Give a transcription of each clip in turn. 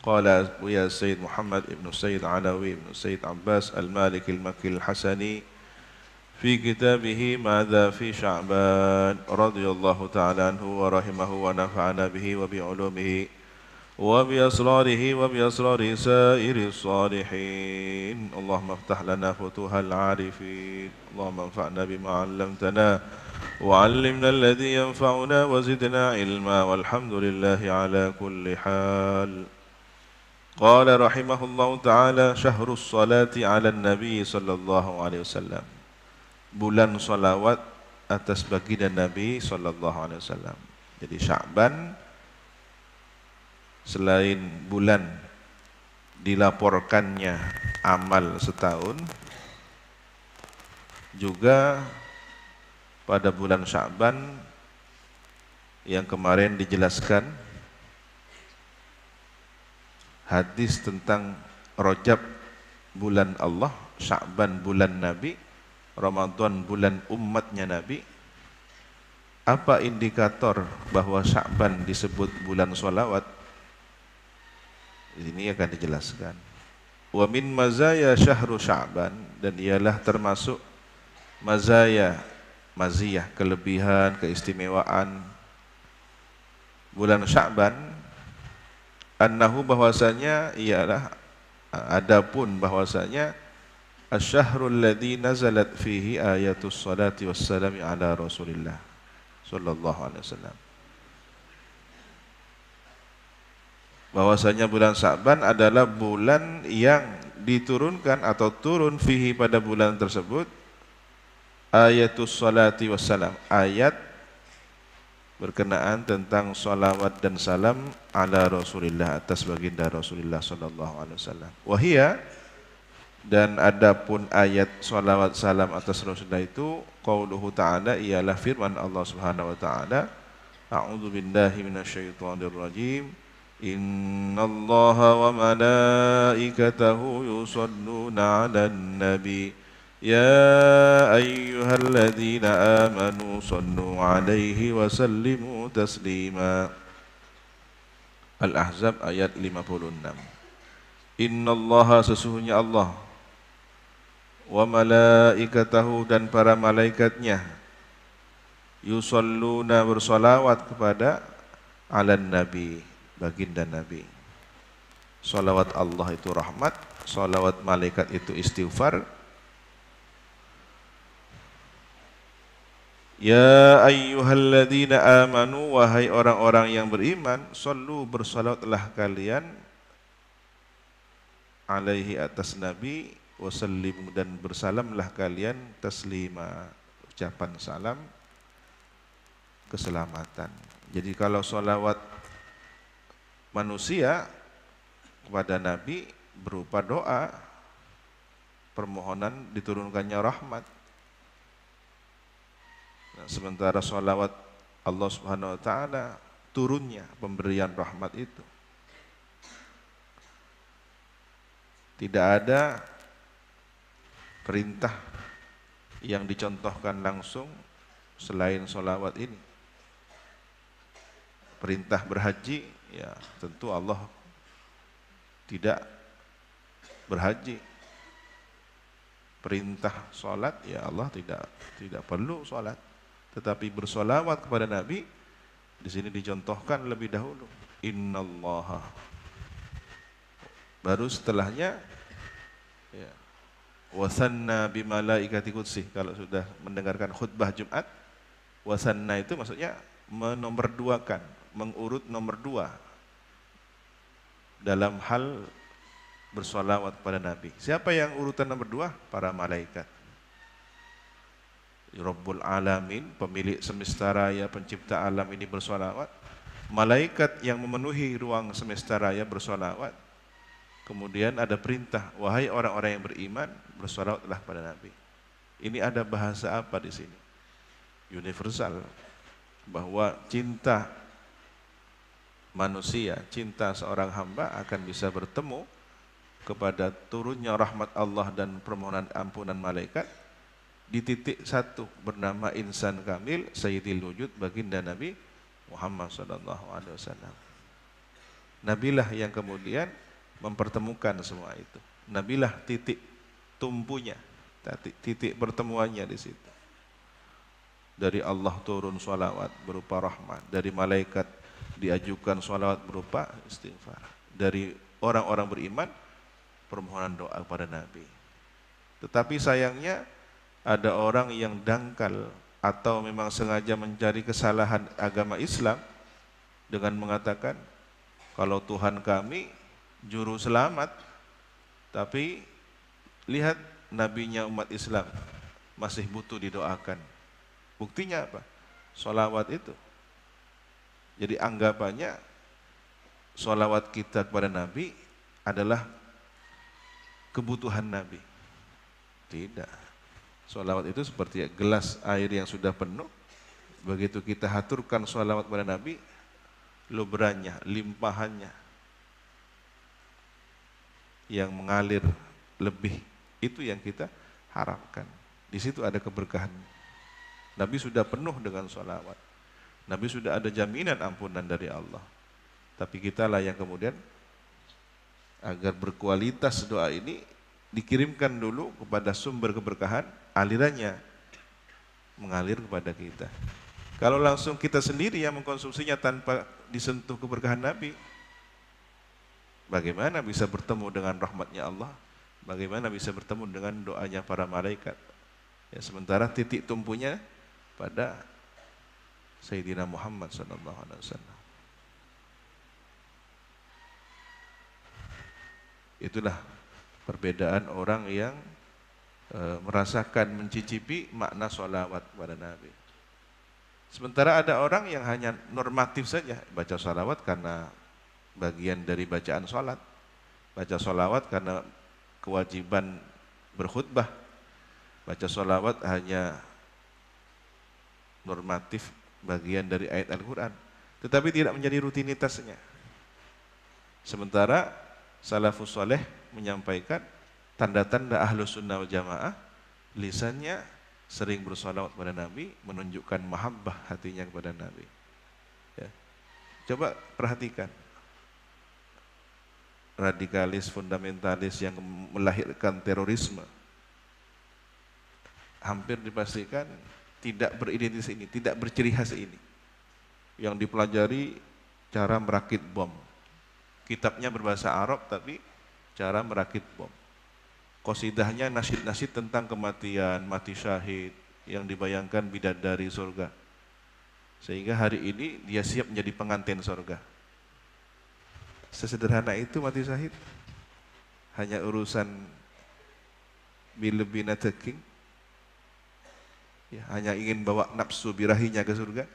قال يا سيد محمد بن سيد علوي بن سيد عباس المالكي المكي الحسني في كتابه ماذا في شعبان رضي الله تعالى عنه ورحمه ونفعنا به وبعلومه وبأسرار سائر الصالحين. اللهم افتح لنا فتوح العارفين. اللهم انفعنا بما علمتنا وعلمنا الذي ينفعنا وزدنا علما والحمد لله على كل حال. قال رحمه الله تعالى شهر الصلاة على النبي صلى الله عليه وسلم. Bulan salawat atas baginda Nabi sallallahu alaihi wasallam. Jadi Sya'ban selain bulan dilaporkannya amal setahun, juga pada bulan Sya'ban yang kemarin dijelaskan hadis tentang Rajab bulan Allah, Sya'ban bulan Nabi, Ramadan bulan umatnya Nabi. Apa indikator bahwa Sya'ban disebut bulan sholawat? Ini akan dijelaskan. Wa min mazaya syahru Sya'ban, dan ialah termasuk mazaya, maziyah, kelebihan, keistimewaan bulan Sya'ban, annahu, bahwasanya ialah, adapun bahwasanya asy-syahrul ladzi nazalat fihi ayatus salati wassalami ala Rasulillah sallallahu alaihi wasallam. Bahwasanya bulan Sya'ban adalah bulan yang diturunkan atau turun fihi pada bulan tersebut ayatus salati wassalam, ayat berkenaan tentang salawat dan salam ala Rasulillah, atas baginda Rasulullah sallallahu alaihi wasallam. Wahia, dan adapun ayat salawat salam atas Rasulullah itu qauluhu ta'ala, ialah firman Allah Subhanahu wa taala, a'udzu billahi minasyaitonir rajim, innallaha wa malaikatahu yusholluna 'alan nabi ya ayyuhalladzina amanu shallu 'alaihi wa sallimu taslima. Al-Ahzab ayat 56. Innallaha, sesungguhnya Allah, wa malaikatahu, dan para malaikatnya, yusalluna, bersolawat kepada, alan nabi, baginda Nabi. Salawat Allah itu rahmat, salawat malaikat itu istighfar. Ya ayyuhalladzina amanu, wahai orang-orang yang beriman, sallu, bersalawatlah kalian, alaihi, atas Nabi, wasallim, dan bersalamlah kalian, taslima, ucapan salam keselamatan. Jadi kalau salawat manusia kepada Nabi berupa doa, permohonan diturunkannya rahmat. Nah, sementara salawat Allah Subhanahu wa taala turunnya pemberian rahmat itu. Tidak ada perintah yang dicontohkan langsung selain sholawat ini. Perintah berhaji, ya tentu Allah tidak berhaji. Perintah sholat, ya Allah tidak perlu sholat. Tetapi bersolawat kepada Nabi di sini dicontohkan lebih dahulu. Innallaha. Baru setelahnya, ya, wasanna bimalaikati qudsi. Kalau sudah mendengarkan khutbah Jumat, wasanna itu maksudnya menomorduakan, mengurut nomor dua dalam hal bersolawat kepada Nabi. Siapa yang urutan nomor dua? Para malaikat. Rabbul alamin, pemilik semesta raya, pencipta alam ini bersolawat. Malaikat yang memenuhi ruang semesta raya bersolawat. Kemudian ada perintah, wahai orang-orang yang beriman, bersolawatlah pada Nabi. Ini ada bahasa apa di sini? Universal, bahwa cinta manusia, cinta seorang hamba akan bisa bertemu kepada turunnya rahmat Allah dan permohonan ampunan malaikat di titik satu bernama insan kamil, sayyidil wujud, baginda Nabi Muhammad sallallahu alaihi wasallam. Nabilah yang kemudian mempertemukan semua itu. Nabilah titik tumpunya, titik pertemuannya di situ. Dari Allah turun sholawat berupa rahmat, dari malaikat diajukan sholawat berupa istighfar, dari orang-orang beriman permohonan doa kepada Nabi. Tetapi sayangnya ada orang yang dangkal atau memang sengaja mencari kesalahan agama Islam dengan mengatakan kalau Tuhan kami juru selamat, tapi lihat nabinya umat Islam masih butuh didoakan. Buktinya apa? Sholawat itu. Jadi anggapannya sholawat kita kepada Nabi adalah kebutuhan Nabi. Tidak. Sholawat itu seperti gelas air yang sudah penuh. Begitu kita haturkan sholawat kepada Nabi, luberannya, limpahannya yang mengalir lebih, itu yang kita harapkan. Di situ ada keberkahan. Nabi sudah penuh dengan sholawat. Nabi sudah ada jaminan ampunan dari Allah. Tapi kitalah yang kemudian agar berkualitas doa ini dikirimkan dulu kepada sumber keberkahan, alirannya mengalir kepada kita. Kalau langsung kita sendiri yang mengkonsumsinya tanpa disentuh keberkahan Nabi, bagaimana bisa bertemu dengan rahmatnya Allah? Bagaimana bisa bertemu dengan doanya para malaikat? Ya, sementara titik tumpunya pada Sayyidina Muhammad SAW. Itulah perbedaan orang yang merasakan, mencicipi makna sholawat kepada Nabi. Sementara ada orang yang hanya normatif saja, baca sholawat karena bagian dari bacaan sholat, baca sholawat karena kewajiban berkhutbah, baca sholawat hanya normatif bagian dari ayat Al-Quran, tetapi tidak menjadi rutinitasnya. Sementara salafus saleh menyampaikan tanda-tanda ahlus sunnah wal jamaah, lisannya sering bersolawat kepada Nabi, menunjukkan mahabbah hatinya kepada Nabi. Ya. Coba perhatikan radikalis, fundamentalis yang melahirkan terorisme, hampir dipastikan tidak beridentitas ini, tidak berciri khas ini. Yang dipelajari cara merakit bom. Kitabnya berbahasa Arab tapi cara merakit bom. Qasidahnya nasyid-nasyid tentang kematian, mati syahid, yang dibayangkan bidadari surga. Sehingga hari ini dia siap menjadi pengantin surga. Sesederhana itu mati syahid. Hanya urusan bilebina teking. Ya, hanya ingin bawa nafsu birahinya ke surga.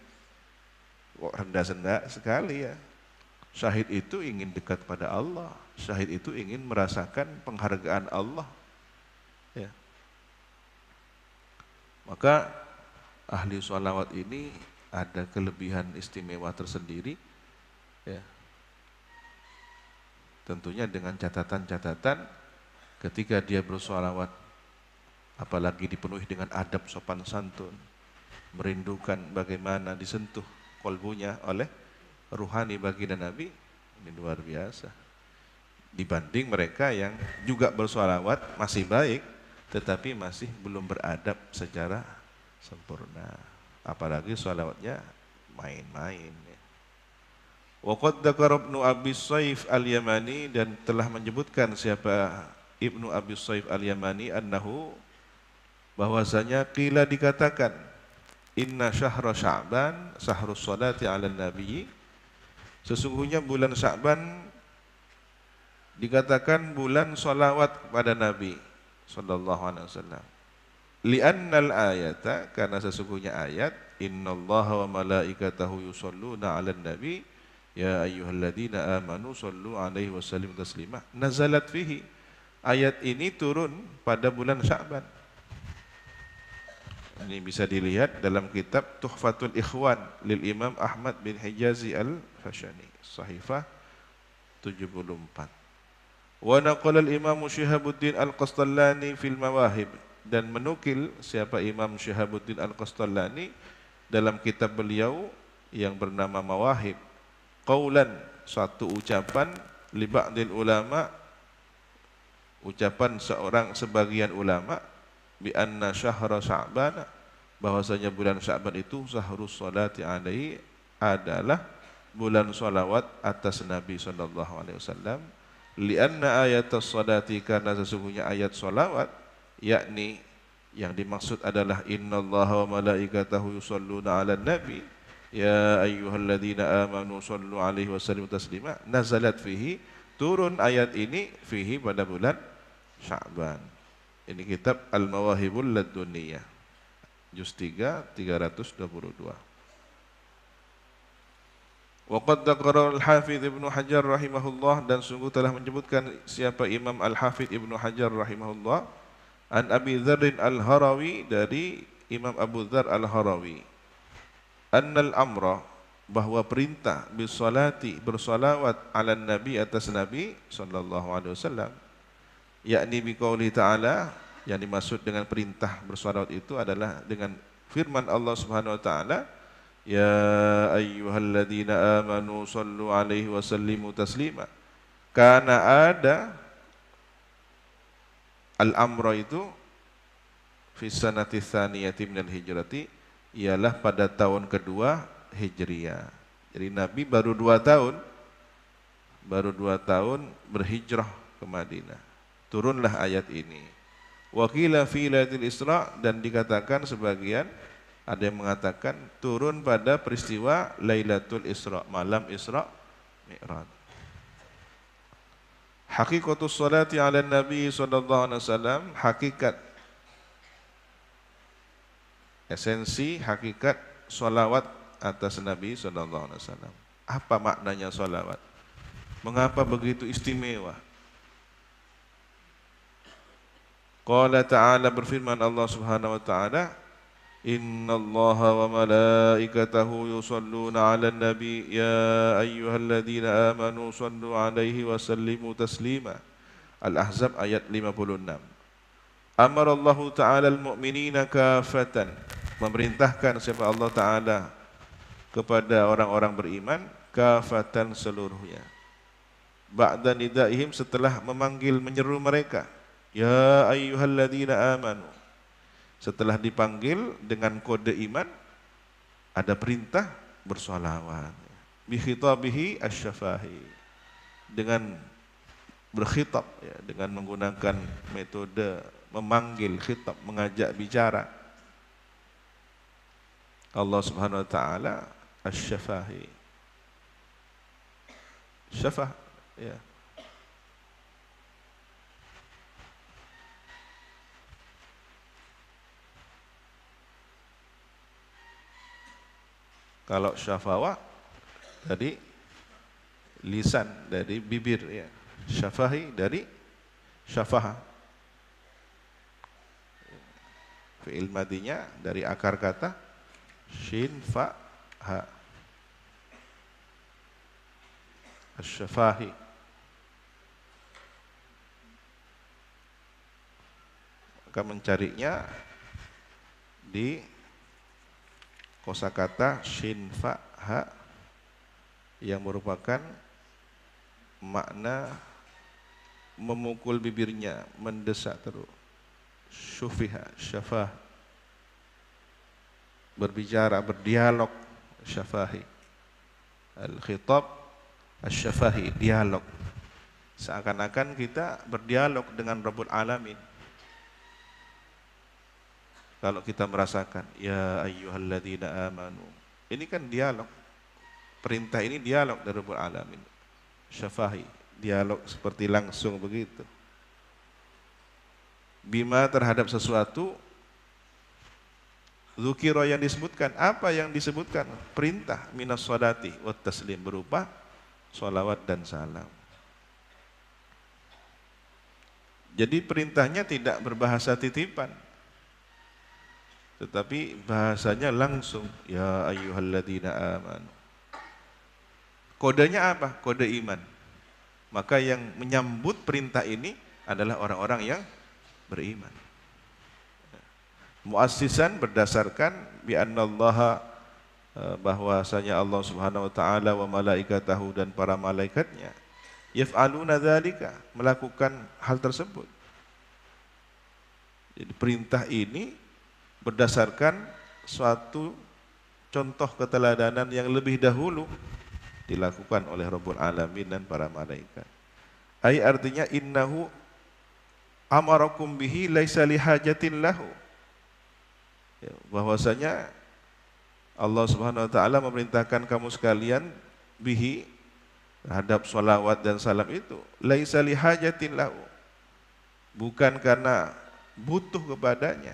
Kok rendah-rendah sekali ya. Syahid itu ingin dekat pada Allah. Syahid itu ingin merasakan penghargaan Allah. Ya. Maka ahli sholawat ini ada kelebihan istimewa tersendiri. Ya. Tentunya dengan catatan-catatan ketika dia bersholawat, apalagi dipenuhi dengan adab sopan santun, merindukan bagaimana disentuh kolbunya oleh ruhani baginda Nabi, ini luar biasa. Dibanding mereka yang juga bersolawat masih baik, tetapi masih belum beradab secara sempurna. Apalagi solawatnya main-main. Wa qad dzakara Ibnu Abi Shaif Al-Yamani, dan telah menyebutkan siapa Ibnu Abi Shaif Al-Yamani annahu, bahwasanya qila dikatakan, inna syahra Sya'ban syahrus salati 'alan nabi, sesungguhnya bulan Sya'ban dikatakan bulan salawat kepada Nabi sallallahu alaihi wasallam. Li'annal ayata, karena sesungguhnya ayat, innallaha wa malaikatahu yusholluna 'alan nabi ya ayyuhalladzina amanu shollu 'alaihi wasallimu taslima, nazalat fihi. Ayat ini turun pada bulan Sya'ban. Ini bisa dilihat dalam kitab Tuhfatul Ikhwan lil Imam Ahmad bin Hijazi Al-Fashani, Sahifah 74. Wa naqala al-Imam Syihabuddin Al-Qastallani fil Mawahib, dan menukil siapa Imam Syihabuddin Al-Qastallani dalam kitab beliau yang bernama Mawahib, qaulan, suatu ucapan li ba'dil ulama, ucapan sebagian ulama, bi anna syahra Sya'ban, bahwasanya bulan Sya'ban itu syahrus salati alaihi, adalah bulan salawat atas Nabi sallallahu alaihi wasallam. Lianna ayatus salati, karena sesungguhnya ayat salawat, yakni yang dimaksud adalah innallaha wa malaikatahu yusholluna 'alan nabi ya ayyuhalladzina amanu shollu 'alaihi wa sallimu taslima, nazalat fihi, turun ayat ini fihi pada bulan Sya'ban. Ini kitab Al-Mawahibul Laduniyah, juz 3 322. Waqad dzakara Al-Hafidz Ibnu Hajar rahimahullah, dan sungguh telah menyebutkan siapa Imam Al-Hafidz Ibnu Hajar rahimahullah, an Abi Dzar Al-Harawi, dari Imam Abu Dzar Al-Harawi, annal amra, bahwa perintah bisolati, bersolawat ala nabi, atas Nabi sallallahu alaihi wasallam, yakni biqauli ta'ala, yang dimaksud dengan perintah bersolawat itu adalah dengan firman Allah Subhanahu wa taala, ya ayyuhalladzina amanu sallu alaihi wa sallimu taslima. Karena ada al-amra itu fi sanati tsaniyati minal hijrati, ialah pada tahun kedua Hijriyah. Jadi Nabi baru 2 tahun berhijrah ke Madinah. Turunlah ayat ini. Wa qila fi lailatul Isra, dan dikatakan sebagian, ada yang mengatakan turun pada peristiwa Lailatul Isra, malam Isra Mi'raj. Hakikatus salati ala Nabi sallallahu alaihi wasallam, hakikat, esensi, hakikat salawat atas Nabi sallallahu alaihi wasallam. Apa maknanya salawat? Mengapa begitu istimewa? Qala ta'ala, berfirman Allah Subhanahu wa ta'ala, innallaha wa malaikatahu yusholluna 'alan nabi ya ayyuhalladzina amanu shallu 'alaihi wa sallimu taslima. Al-Ahzab ayat 56. Amarallahu ta'ala al-mu'minina kafatan, memerintahkan siapa Allah Ta'ala kepada orang-orang beriman, kafatan seluruhnya. Ba'da nidaihim, setelah memanggil, menyeru mereka, ya ayyuhalladzina amanu, setelah dipanggil dengan kode iman, ada perintah bersolawat. Bikhitabihi asy-syafahi, dengan berkhitab, ya, dengan menggunakan metode memanggil, khitab, mengajak bicara. Allah Subhanahu wa taala asy-syafahi, syafah, ya. Kalau syafawa dari lisan, dari bibir, ya. Syafahi dari syafaha. Fi'il madinya dari akar kata shin fa ha, asy-syafahi. Maka mencarinya di kosakata shin fa ha, yang merupakan makna memukul bibirnya, mendesak terus. Syufiha, syafah, berbicara, berdialog, syafahi. Al-khitab asy-syafahi, dialog. Seakan-akan kita berdialog dengan Rabbul Alamin. Kalau kita merasakan ya ayyuhalladzina amanu, ini kan dialog. Perintah ini dialog dari Rabbul Alamin. Syafahi, dialog seperti langsung begitu. Bima, terhadap sesuatu, dzukira, yang disebutkan. Apa yang disebutkan? Perintah minas sholati wat taslim, berupa sholawat dan salam. Jadi perintahnya tidak berbahasa titipan, tetapi bahasanya langsung, ya ayyuhalladzina amanu. Kodenya apa? Kode iman. Maka yang menyambut perintah ini adalah orang-orang yang beriman. Muassisan, berdasarkan bi annallaha bahwasanya Allah Subhanahu wa taala wa malaikatahu dan para malaikatnya yaf'aluna dzalika, melakukan hal tersebut. Jadi perintah ini berdasarkan suatu contoh keteladanan yang lebih dahulu dilakukan oleh Rabbul Alamin dan para malaikat. Ai artinya innahu amarakum bihi laisa lihajatin lahu. Ya, bahwasanya Allah Subhanahu wa taala memerintahkan kamu sekalian bihi terhadap sholawat dan salam itu laisa lihajatin lahu, bukan karena butuh kepadanya,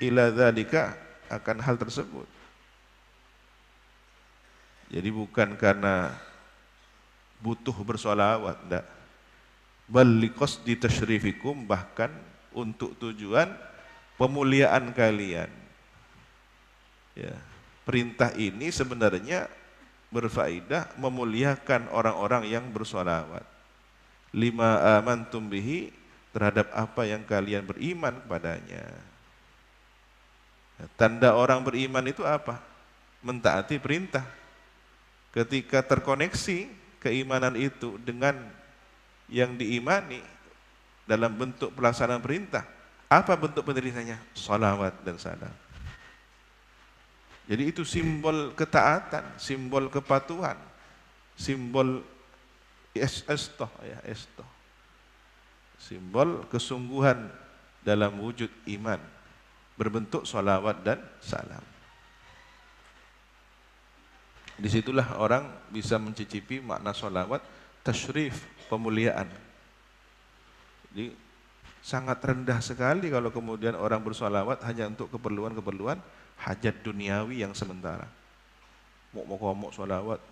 ila dzalika, akan hal tersebut. Jadi bukan karena butuh bersolawat, enggak. Bal liqasdi tasyrifikum, bahkan untuk tujuan pemuliaan kalian. Ya, perintah ini sebenarnya berfaedah memuliakan orang-orang yang bersolawat. Lima amantum bihi, terhadap apa yang kalian beriman kepadanya. Tanda orang beriman itu apa? Mentaati perintah. Ketika terkoneksi keimanan itu dengan yang diimani dalam bentuk pelaksanaan perintah, apa bentuk penerimaannya? Salawat dan salam. Jadi itu simbol ketaatan, simbol kepatuhan, simbol estoh, ya estoh, simbol kesungguhan dalam wujud iman berbentuk salawat dan salam. Disitulah orang bisa mencicipi makna salawat, tasyrif, pemuliaan. Jadi sangat rendah sekali kalau kemudian orang bersalawat hanya untuk keperluan-keperluan hajat duniawi yang sementara. Mau salawat,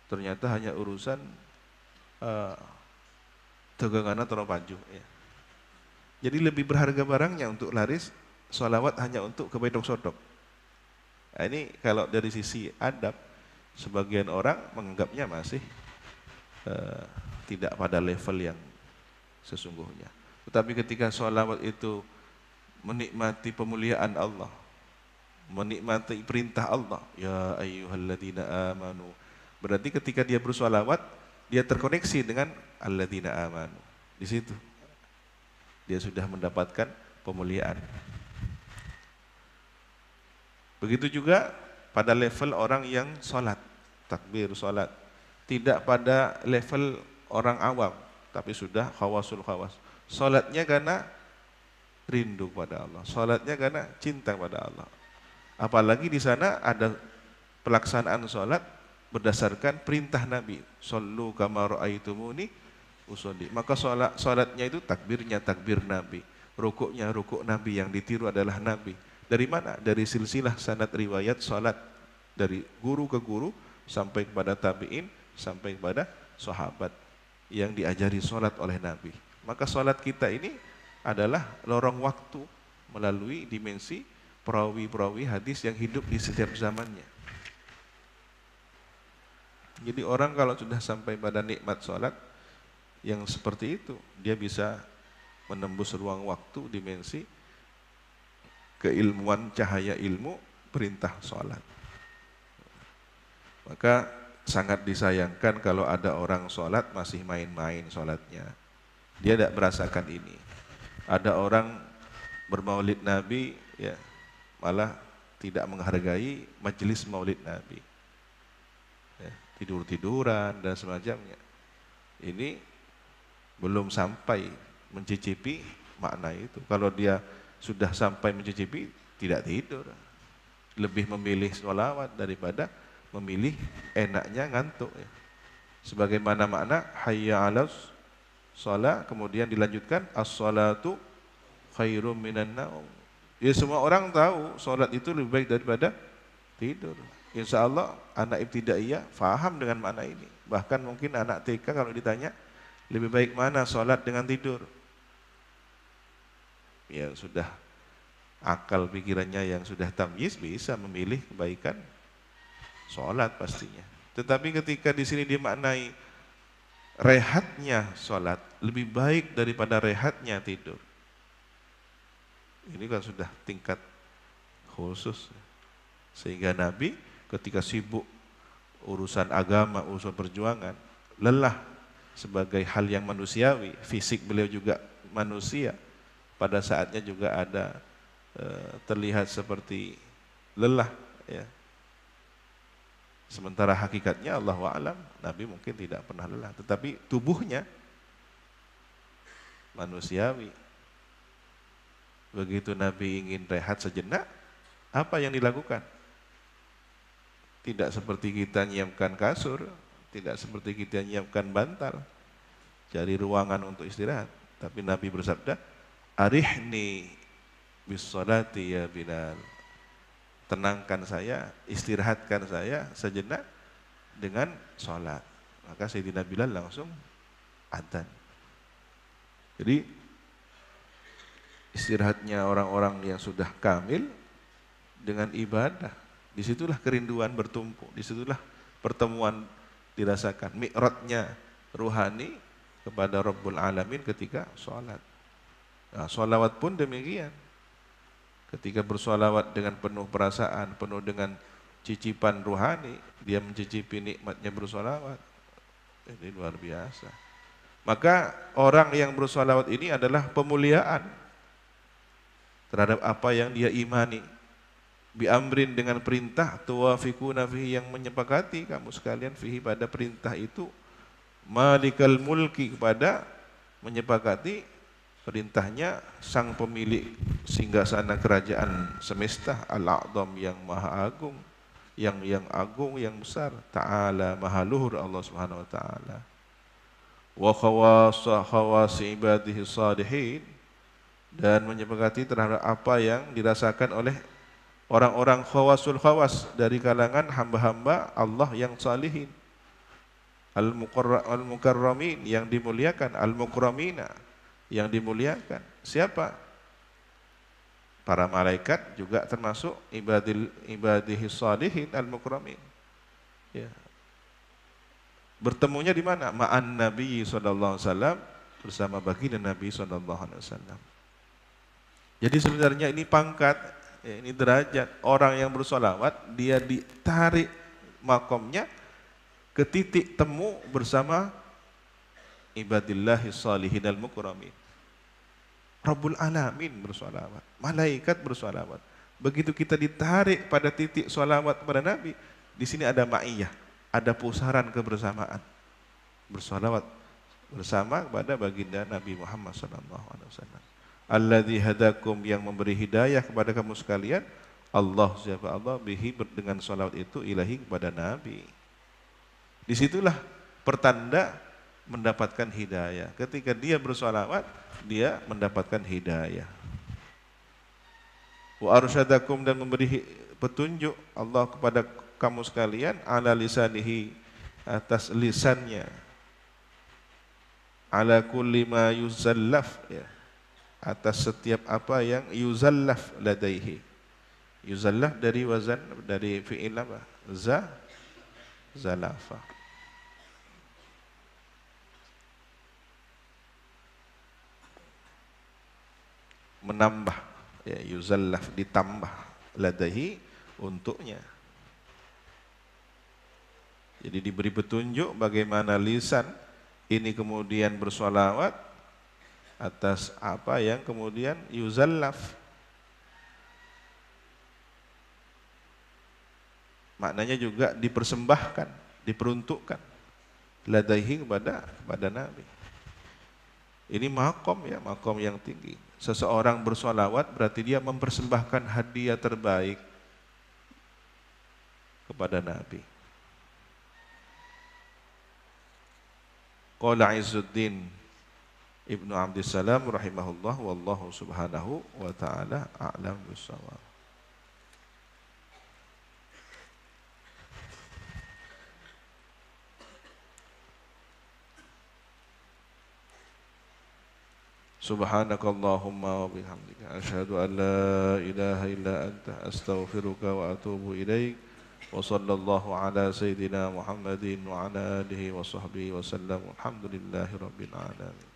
ternyata hanya urusan tegangana teropaju. Ya. Jadi lebih berharga barangnya untuk laris, salawat hanya untuk kebedok sodok. Nah, ini kalau dari sisi adab, sebagian orang menganggapnya masih tidak pada level yang sesungguhnya. Tetapi ketika salawat itu menikmati pemuliaan Allah, menikmati perintah Allah, ya ayyuhalladzina amanu, berarti ketika dia bersolawat, dia terkoneksi dengan alladzina amanu. Di situ dia sudah mendapatkan pemuliaan. Begitu juga pada level orang yang sholat, takbir sholat, tidak pada level orang awam, tapi sudah khawasul khawas. Sholatnya karena rindu pada Allah, sholatnya karena cinta pada Allah. Apalagi di sana ada pelaksanaan sholat berdasarkan perintah Nabi, shollu kama ra'aitumuni usolli. Maka sholatnya itu takbirnya takbir Nabi, rukuknya rukuk Nabi, yang ditiru adalah Nabi. Dari mana? Dari silsilah sanad riwayat sholat, dari guru ke guru sampai kepada tabi'in, sampai kepada sahabat yang diajari sholat oleh Nabi. Maka sholat kita ini adalah lorong waktu melalui dimensi perawi-perawi hadis yang hidup di setiap zamannya. Jadi orang kalau sudah sampai pada nikmat sholat yang seperti itu, dia bisa menembus ruang waktu, dimensi keilmuan cahaya ilmu perintah sholat. Maka sangat disayangkan kalau ada orang sholat masih main-main sholatnya. Dia tidak merasakan ini. Ada orang bermaulid Nabi, ya, malah tidak menghargai majelis maulid Nabi, ya, tidur-tiduran dan semacamnya. Ini belum sampai mencicipi makna itu. Kalau dia sudah sampai mencicipi, tidak tidur, lebih memilih sholawat daripada memilih enaknya ngantuk, ya. Sebagaimana makna hayya 'alas shalah, kemudian dilanjutkan as-shalatu khairum minan naum. Ya, semua orang tahu sholat itu lebih baik daripada tidur. Insya Allah anak ibtidaiyah faham dengan makna ini. Bahkan mungkin anak TK kalau ditanya lebih baik mana, sholat dengan tidur, ya sudah akal pikirannya yang sudah tamyiz bisa memilih kebaikan sholat pastinya. Tetapi ketika di sini dimaknai rehatnya sholat lebih baik daripada rehatnya tidur, ini kan sudah tingkat khusus. Sehingga Nabi ketika sibuk urusan agama, urusan perjuangan, lelah sebagai hal yang manusiawi, fisik beliau juga manusia, pada saatnya juga ada terlihat seperti lelah ya. Sementara hakikatnya Allahu a'lam Nabi mungkin tidak pernah lelah, tetapi tubuhnya manusiawi. Begitu Nabi ingin rehat sejenak, apa yang dilakukan? Tidak seperti kita nyiapkan kasur, tidak seperti kita nyiapkan bantal, cari ruangan untuk istirahat. Tapi Nabi bersabda, arihni bis salati ya Bilal. Tenangkan saya, istirahatkan saya sejenak dengan sholat. Maka Sayyidina Bilal langsung adzan. Jadi istirahatnya orang-orang yang sudah kamil dengan ibadah. Disitulah kerinduan bertumpu, disitulah pertemuan dirasakan. Mi'rajnya ruhani kepada Rabbul Alamin ketika sholat. Nah, sholawat pun demikian. Ketika bersholawat dengan penuh perasaan, penuh dengan cicipan ruhani, dia mencicipi nikmatnya bersholawat. Ini luar biasa. Maka orang yang bersholawat ini adalah pemuliaan terhadap apa yang dia imani. Biamrin dengan perintah, tuwafikuna fihi yang menyepakati kamu sekalian fihi pada perintah itu, malikal mulki kepada menyepakati perintahnya sang pemilik singgasana kerajaan semesta, al-a'zam yang maha agung, yang agung, yang besar, ta'ala maha luhur Allah Subhanahu wa taala. Wa khawasi ibadihi salihin, dan menyepakati terhadap apa yang dirasakan oleh orang-orang khawasul khawas dari kalangan hamba-hamba Allah yang salihin, al-mukarramin yang dimuliakan, al-mukramina yang dimuliakan. Siapa? Para malaikat juga termasuk ibadihi salihin al-mukramin. Ya. Bertemunya di mana? Ma'an Nabi sallallahu alaihi wasallam, bersama baginda Nabi sallallahu alaihi wasallam. Jadi sebenarnya ini pangkat, ya, ini derajat. Orang yang bersolawat, dia ditarik makomnya ke titik temu bersama ibadillahi salihin al-mukramin. Rabbul Alamin bersolawat, malaikat bersolawat. Begitu kita ditarik pada titik solawat kepada Nabi, di sini ada ma'iyah, ada pusaran kebersamaan. Bersolawat bersama kepada baginda Nabi Muhammad SAW. Alladzi hadakum, yang memberi hidayah kepada kamu sekalian. Allah, siapa Allah, bihi, dengan solawat itu, ilahi, kepada Nabi. Disitulah pertanda mendapatkan hidayah. Ketika dia bersolawat, dia mendapatkan hidayah. Wa arsyadakum, dan memberi petunjuk Allah kepada kamu sekalian, ala lisanihi, atas lisannya, ala kulli ma yuzallaf, ya, atas setiap apa yang yuzallaf ladaihi. Yuzallaf dari wazan, dari fi'il apa? Zalafa. Menambah, ya, yuzallaf, ditambah, ladaihi, untuknya. Jadi diberi petunjuk bagaimana lisan ini kemudian bersolawat atas apa yang kemudian yuzallaf. Maknanya juga dipersembahkan, diperuntukkan, ladaihi, kepada Nabi. Ini makom, ya, makom yang tinggi. Seseorang bersolawat berarti dia mempersembahkan hadiah terbaik kepada Nabi. Qala Izzuddin Ibnu Abdissalam rahimahullah, wallahu subhanahu wa ta'ala a'lam bissawab. Subhanakallahumma wa bihamdika, asyhadu an la ilaha illa anta, astaghfiruka wa atubu ilaik. Wa sallallahu ala sayyidina Muhammadin wa ala alihi wa sahbihi wa sallam. Alhamdulillahi rabbil alamin.